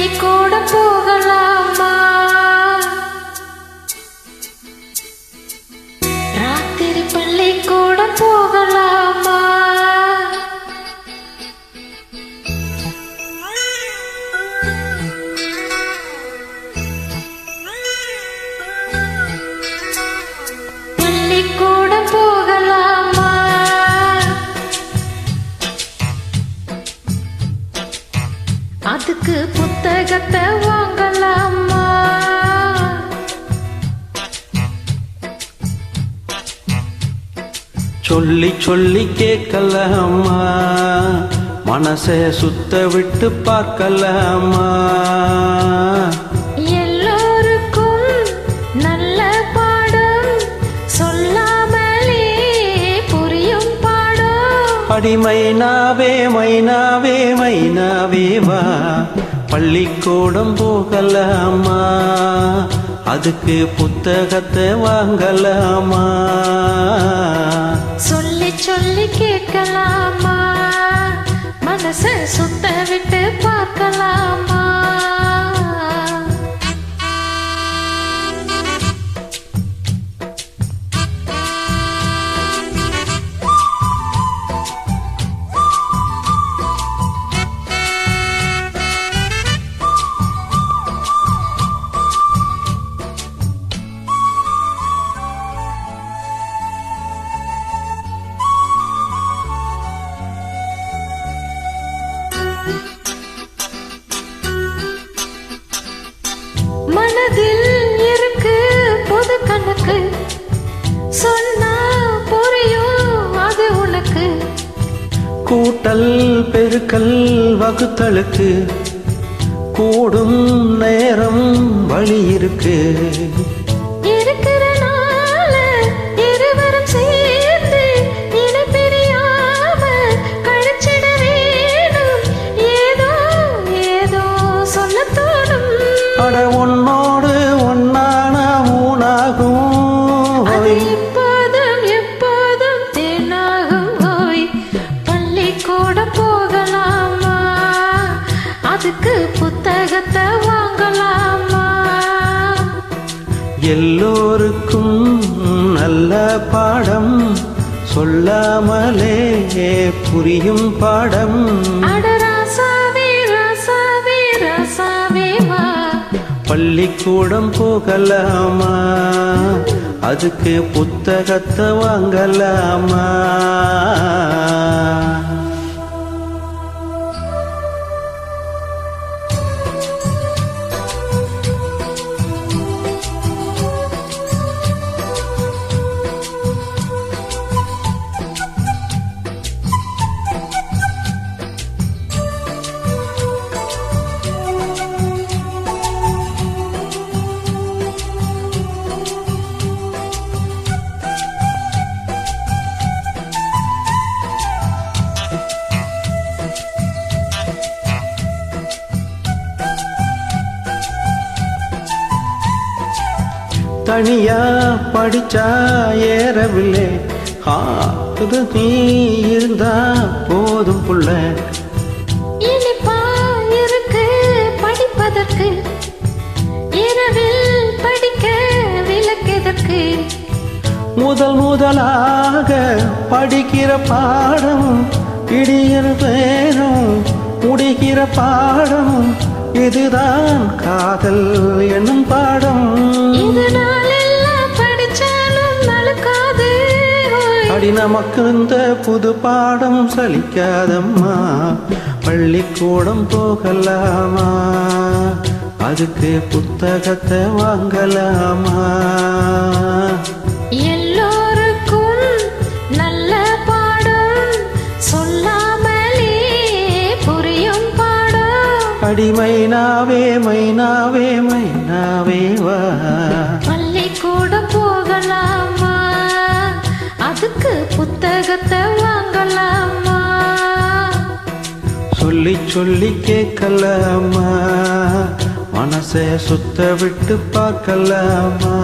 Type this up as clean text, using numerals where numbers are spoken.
பள்ளிக்கூடம் போகலாமா? ராத்திரி பள்ளிக்கூடம் போகலாமா? பள்ளிக்கூடம் போகலாமா? அதுக்கு புத்தகத்தை வாங்கலாமா? சொல்லி சொல்லி கேட்கலாமா? மனசை சுத்த விட்டு பார்க்கலாமா? எல்லோருக்கும் நல்ல பாடம், சொல்லாமலே புரியும் பாடம். அடி மைனாவே மைனாவே மைனாவே வா, பள்ளிக்கூடம் போகலாமா? அதுக்கு புத்தகத்தை வாங்கலாமா? சொல்லி சொல்லி கேட்கலாமா? மனசை சுத்த விட்டு பார்க்கலாமா? மனதில் இருக்கு பொது கணக்கு, சொன்னா புரியும் அது உனக்கு. கூட்டல் பெருக்கல் வகுத்தலுக்கு கூடும் நேரம் வழி இருக்கு. இருக்கிறனால இருவரும் சேர்ந்து இணை பிரியாம கழிச்சிட வேணும். ஏதோ ஏதோ சொல்ல தோணும். அட உன்னோடு ஒன்னான ஊனாகும். அது எப்போதும் எப்போதும் தேனாகும். ஓய் பள்ளிக்கூடம் போகலாமா? அதுக்கு புத்தகத்தை வாங்கலாமா? எல்லோருக்கும் நல்ல பாடம், சொல்லாமலே புரியும் பாடம். அட ராசாவே ராசாவே ராசாவே வா, பள்ளிக்கூடம் போகலாமா? அதுக்கு புத்தகத்தை வாங்கலாமா? தனியா படிச்சா ஏறவில்லை, காது நீ இருந்தா போதும் புள்ள. இனிப்பா இருக்கு படிப்பதற்கு, இரவில் படிக்க விளக்கெதற்கு. முதலாக படிக்கிற பாடம், இடியர் பேரும் முடிக்கிற பாடம். இதுதான் காதல் என்னும் பாடம். இதனாலெல்லாம் படிச்சாலும் நழுக்காது. அடி நமக்கு இந்த புது பாடம் சலிக்காதம்மா. பள்ளிக்கூடம் போகலாமா? அதுக்கு புத்தகத்தை வாங்கலாமா? எல்லோருக்கும் நல்ல பாடம், சொல்லாமலே புரியும் பாடம். அடி மைனாவே மைனாவே மைனாவே வா, பள்ளிக்கூடம் போகலாமா? அதுக்கு புத்தகத்தை வாங்கலாமா? சொல்லி சொல்லி கேட்கலாமா? மனசை சுத்த விட்டு பார்க்கலாமா?